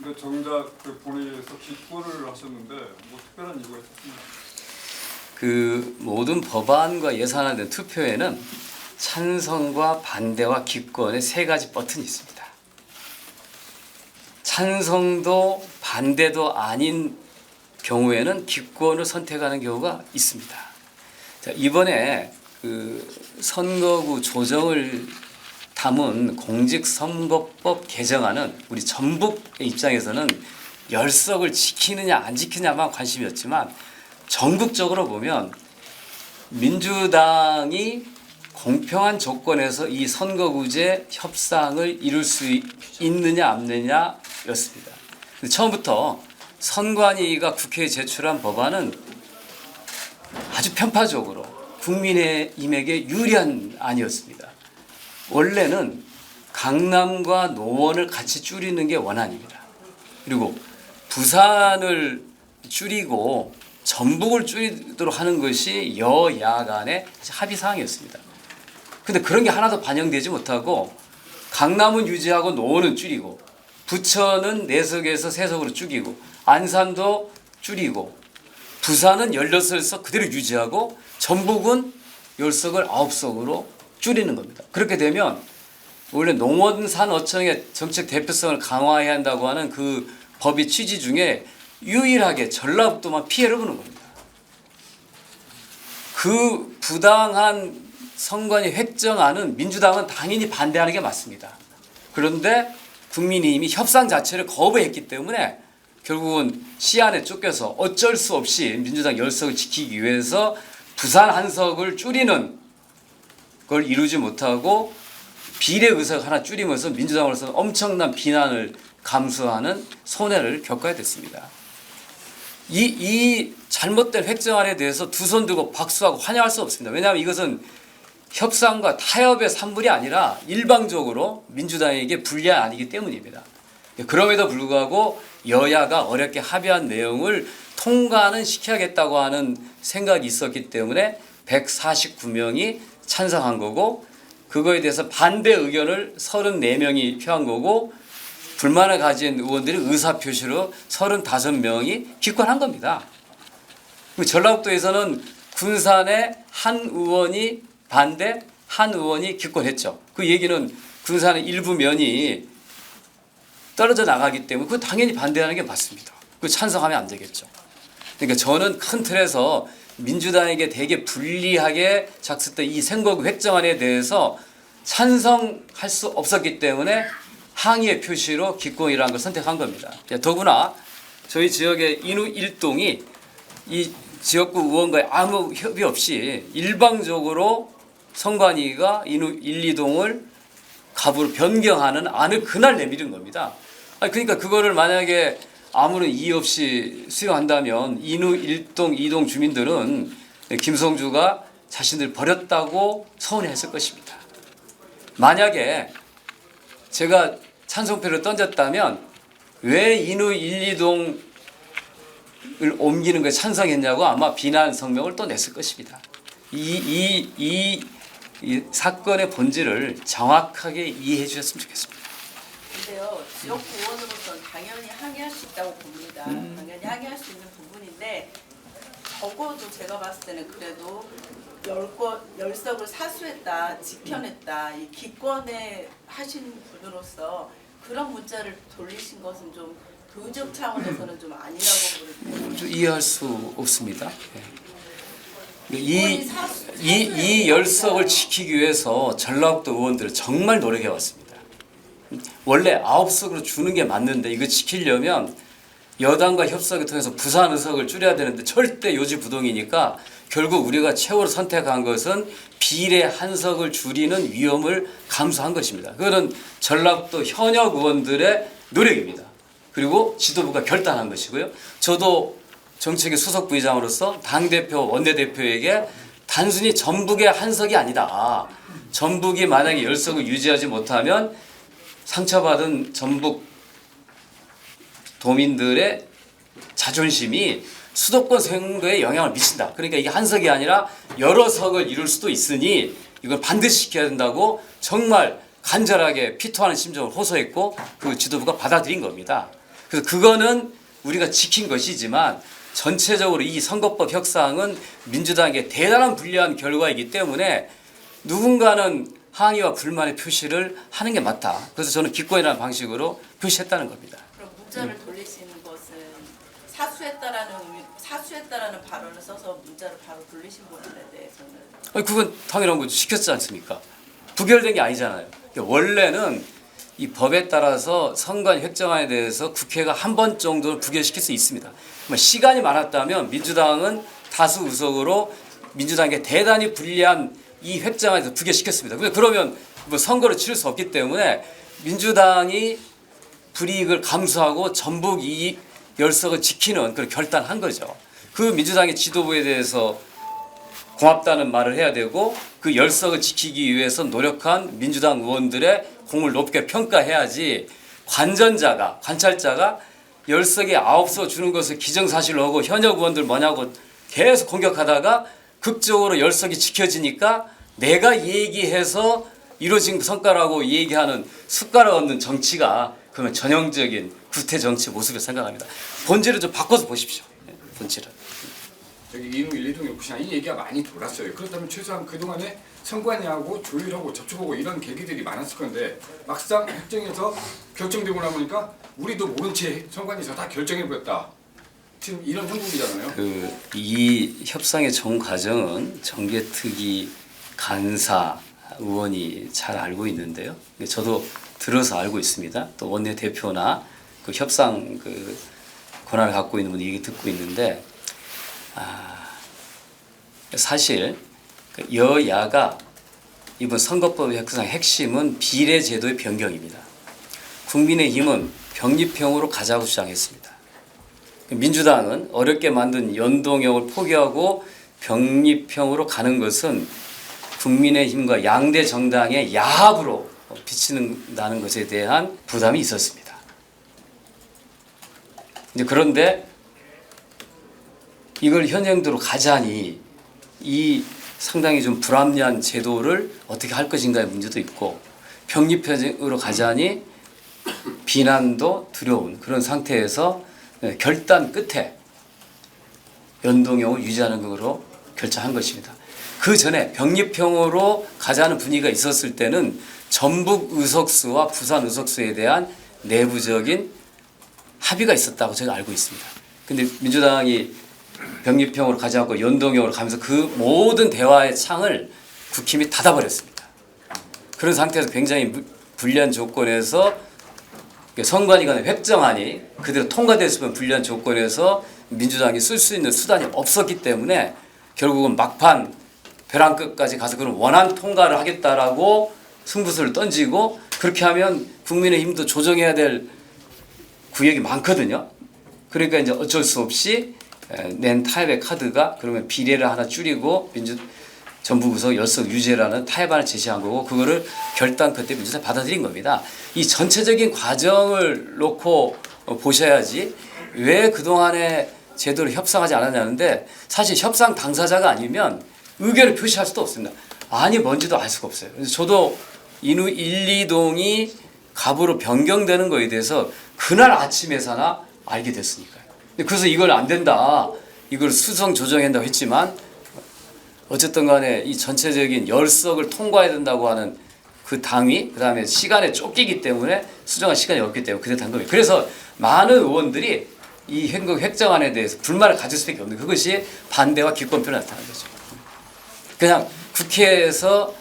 근데 정작 그 본회의에서 기권을 하셨는데 뭐 특별한 이유가 있었습니까? 그 모든 법안과 예산안에 대한 투표에는 찬성과 반대와 기권의 세 가지 버튼이 있습니다. 찬성도 반대도 아닌 경우에는 기권을 선택하는 경우가 있습니다. 자, 이번에 그 선거구 조정을 담은 공직선거법 개정안은 우리 전북의 입장에서는 열석을 지키느냐 안 지키느냐만 관심이었지만 전국적으로 보면 민주당이 공평한 조건에서 이 선거구제 협상을 이룰 수 있느냐 없느냐였습니다. 처음부터 선관위가 국회에 제출한 법안은 아주 편파적으로 국민의힘에게 유리한 안이었습니다. 원래는 강남과 노원을 같이 줄이는 게 원안입니다. 그리고 부산을 줄이고 전북을 줄이도록 하는 것이 여야 간의 합의 사항이었습니다. 그런데 그런 게 하나도 반영되지 못하고 강남은 유지하고 노원은 줄이고 부천은 4석에서 3석으로 줄이고 안산도 줄이고 부산은 16석 그대로 유지하고 전북은 10석을 9석으로 줄이는 겁니다. 그렇게 되면 원래 농원산어청의 정책 대표성을 강화해야 한다고 하는 그 법의 취지 중에 유일하게 전라북도만 피해를 보는 겁니다. 그 부당한 선관위 획정안은 민주당은 당연히 반대하는 게 맞습니다. 그런데 국민의힘이 협상 자체를 거부했기 때문에 결국은 시안에 쫓겨서 어쩔 수 없이 민주당 10석을 지키기 위해서 부산 한 석을 줄이는 걸 이루지 못하고 비례 의석 하나 줄이면서 민주당으로서는 엄청난 비난을 감수하는 손해를 겪어야 됐습니다. 이 잘못된 획정안에 대해서 두 손 들고 박수하고 환영할 수 없습니다. 왜냐하면 이것은 협상과 타협의 산물이 아니라 일방적으로 민주당에게 불리한 안이기 때문입니다. 그럼에도 불구하고 여야가 어렵게 합의한 내용을 통과는 시켜야겠다고 하는 생각이 있었기 때문에 149명이 찬성한 거고 그거에 대해서 반대 의견을 34명이 표한 거고 불만을 가진 의원들이 의사표시로 35명이 기권한 겁니다. 전라북도에서는 군산의 한 의원이 반대, 한 의원이 기권했죠. 그 얘기는 군산의 일부 면이 떨어져 나가기 때문에 그 당연히 반대하는 게 맞습니다. 그 찬성하면 안 되겠죠. 그러니까 저는 큰 틀에서 민주당에게 되게 불리하게 작성된 이 선거구 획정안에 대해서 찬성할 수 없었기 때문에 항의의 표시로 기권이라는 걸 선택한 겁니다. 더구나 저희 지역의 인우 1동이 이 지역구 의원과의 아무 협의 없이 일방적으로 선관위가 인우 1, 2동을 갑으로 변경하는 안을 그날 내밀은 겁니다. 그러니까 그거를 만약에 아무런 이의 없이 수용한다면 인우 1동, 2동 주민들은 김성주가 자신들 버렸다고 서운해했을 것입니다. 만약에 제가 찬성표를 던졌다면 왜 인우 1, 2동을 옮기는 것에 찬성했냐고 아마 비난 성명을 또 냈을 것입니다. 이 사건의 본질을 정확하게 이해해 주셨으면 좋겠습니다. 근데요, 지역구 의원으로서는 당연히 항의할 수 있다고 봅니다. 당연히 항의할 수 있는 부분인데 적어도 제가 봤을 때는 그래도 10석을 사수했다, 지켜냈다, 이 기권에 하신 분으로서 그런 문자를 돌리신 것은 좀 도의적 차원에서는 좀 아니라고 보는데 이해할 수 없습니다. 이 10석을 지키기 위해서 전라북도 의원들은 정말 노력해왔습니다. 원래 9석으로 주는 게 맞는데 이거 지키려면 여당과 협상을 통해서 부산 의석을 줄여야 되는데 절대 요지부동이니까 결국 우리가 최후로 선택한 것은 비례 한 석을 줄이는 위험을 감수한 것입니다. 그거는 전라북도 현역 의원들의 노력입니다. 그리고 지도부가 결단한 것이고요. 저도 정책의 수석 부의장으로서 당대표, 원내대표에게 단순히 전북의 한 석이 아니다. 전북이 만약에 10석을 유지하지 못하면 상처받은 전북 도민들의 자존심이 수도권 선거에 영향을 미친다. 그러니까 이게 한 석이 아니라 여러 석을 이룰 수도 있으니 이걸 반드시 지켜야 된다고 정말 간절하게 피토하는 심정을 호소했고 그 지도부가 받아들인 겁니다. 그래서 그거는 우리가 지킨 것이지만 전체적으로 이 선거법 협상은 민주당에게 대단한 불리한 결과이기 때문에 누군가는 항의와 불만의 표시를 하는 게 맞다. 그래서 저는 기권이라는 방식으로 표시했다는 겁니다. 그럼 문자를 돌리시는 것은 사수했다라는 발언을 써서 문자를 바로 돌리신 부분에 대해서는 아니, 그건 당연한 거죠. 시켰지 않습니까? 부결된 게 아니잖아요. 원래는 이 법에 따라서 선관 획정안에 대해서 국회가 한 번 정도는 부결시킬 수 있습니다. 시간이 많았다면 민주당은 다수 의석으로 민주당에게 대단히 불리한 이 획정안에서 부결시켰습니다. 그러면 뭐 선거를 치를 수 없기 때문에 민주당이 불이익을 감수하고 전북 이익 열석을 지키는 그런 결단한 거죠. 그 민주당의 지도부에 대해서 고맙다는 말을 해야 되고 그 열석을 지키기 위해서 노력한 민주당 의원들의 공을 높게 평가해야지 관찰자가 열석에 9석 주는 것을 기정사실로 하고 현역 의원들 뭐냐고 계속 공격하다가 극적으로 열석이 지켜지니까 내가 얘기해서 이루어진 성과라고 얘기하는 숟가락 얻는 정치가 그러면 전형적인 구태 정치 모습을 생각합니다. 본질을 좀 바꿔서 보십시오. 본질은. 저기 이동 1, 2동 역시나 이 얘기가 많이 돌았어요. 그렇다면 최소한 그동안에 선관위하고 조율하고 접촉하고 이런 계기들이 많았을 건데 막상 협정에서 결정되고 나보니까 우리도 모른 채 선관위에서 다 결정해버렸다. 지금 이런 형국이잖아요. 이 협상의 전 과정은 정계특위 간사 의원이 잘 알고 있는데요. 저도 들어서 알고 있습니다. 또 원내대표나 그 협상 그 권한을 갖고 있는 분이 얘기 듣고 있는데 사실 여야가 이번 선거법 협상 핵심은 비례제도의 변경입니다. 국민의힘은 병립형으로 가자고 주장했습니다. 민주당은 어렵게 만든 연동형을 포기하고 병립형으로 가는 것은 국민의힘과 양대 정당의 야합으로 비치는다는 것에 대한 부담이 있었습니다. 그런데 이걸 현행대로 가자니 이 상당히 좀 불합리한 제도를 어떻게 할 것인가의 문제도 있고 병립형으로 가자니 비난도 두려운 그런 상태에서 결단 끝에 연동형을 유지하는 것으로 결정한 것입니다. 그 전에 병립형으로 가자는 분위기가 있었을 때는 전북 의석수와 부산 의석수에 대한 내부적인 합의가 있었다고 제가 알고 있습니다. 근데 민주당이 병립형으로 가지 않고 연동형으로 가면서 그 모든 대화의 창을 국힘이 닫아버렸습니다. 그런 상태에서 굉장히 불리한 조건에서 선관위 간의 획정안이 그대로 통과됐으면 불리한 조건에서 민주당이 쓸 수 있는 수단이 없었기 때문에 결국은 막판 벼랑 끝까지 가서 그런 원안 통과를 하겠다라고 승부수를 던지고 그렇게 하면 국민의힘도 조정해야 될 구역이 많거든요. 그러니까 이제 어쩔 수 없이 낸 타협의 카드가 그러면 비례를 하나 줄이고 전북 의석 열석 유지라는 타협안을 제시한 거고 그거를 결단 그때 민주당이 받아들인 겁니다. 이 전체적인 과정을 놓고 보셔야지 왜 그동안에 제도를 협상하지 않았냐는데 사실 협상 당사자가 아니면 의견을 표시할 수도 없습니다. 아니 뭔지도 알 수가 없어요. 그래서 저도 1, 2동이 갑으로 변경되는 거에 대해서 그날 아침에서나 알게 됐으니까요. 그래서 이걸 안 된다. 이걸 수정 조정한다고 했지만 어쨌든 간에 이 전체적인 열석을 통과해야 된다고 하는 그 당위 그다음에 시간에 쫓기기 때문에 수정할 시간이 없기 때문에 그렇게 된 겁니다. 그래서 많은 의원들이 이 획정안에 대해서 불만을 가질 수밖에 없는 그것이 반대와 기권표로 나타난 거죠. 그냥 국회에서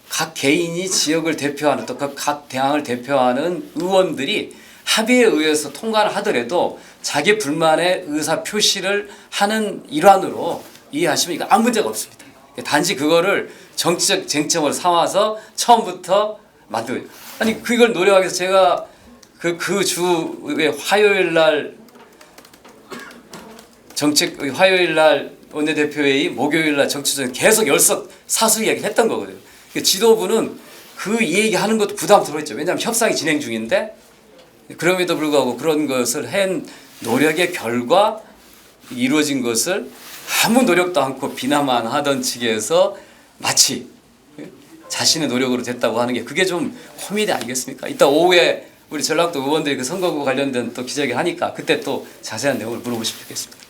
각 개인이 지역을 대표하는 또 각 대항을 대표하는 의원들이 합의에 의해서 통과를 하더라도 자기 불만의 의사 표시를 하는 일환으로 이해하시면 이거 아무 문제가 없습니다. 단지 그거를 정치적 쟁점으로 삼아서 처음부터 만들고 아니 그걸 노력하기 위해서 제가 그 주의 화요일 날 화요일 날 원내대표회의 목요일 날 정치적 계속 열석 사수 이야기를 했던 거거든요. 지도부는 그 얘기하는 것도 부담스러웠죠. 왜냐하면 협상이 진행 중인데 그럼에도 불구하고 그런 것을 한 노력의 결과 이루어진 것을 아무 노력도 않고 비난만 하던 측에서 마치 자신의 노력으로 됐다고 하는 게 그게 좀 코미디 아니겠습니까? 이따 오후에 우리 전라도 의원들이 그 선거구 관련된 또 기자회견 하니까 그때 또 자세한 내용을 물어보시면 좋겠습니다.